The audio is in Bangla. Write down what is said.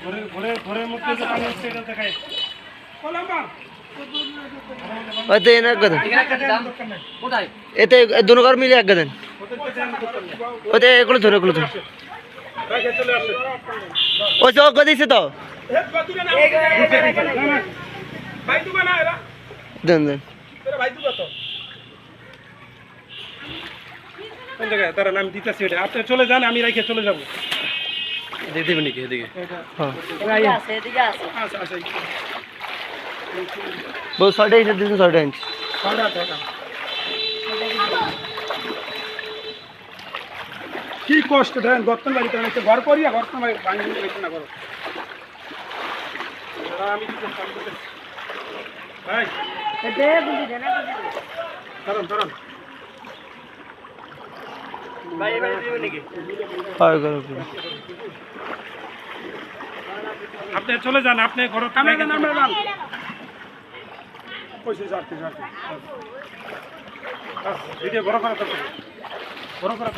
ঘরের মধ্যে যে পানি হচ্ছে এটা দেখায় ওতে এনে এক দেন এতে দুনো ঘর মিলে এক দেন ওতে এগুলো ধরে ওই চক দিছে তো দেন দেন কোন জায়গায় তারা নাম দিতেছি ওটা আপনি চলে যান আমি রেখে চলে যাবো এদিকে দেবেন নাকি এদিকে বহুত 6.5 ইঞ্চি দিছে 6.5 ইঞ্চি কি কষ্ট দেন গর্তন বাড়ি করে ঘর করিয়া গর্তন বাড়ি ভাঙি না করো আমি ভাই ধরুন ভাই এবারে দিবেন নাকি আপনি চলে যান আপনি ঘর কামে যান আমরা যান পয়সা যাচ্ছে ভিডিও বড় করা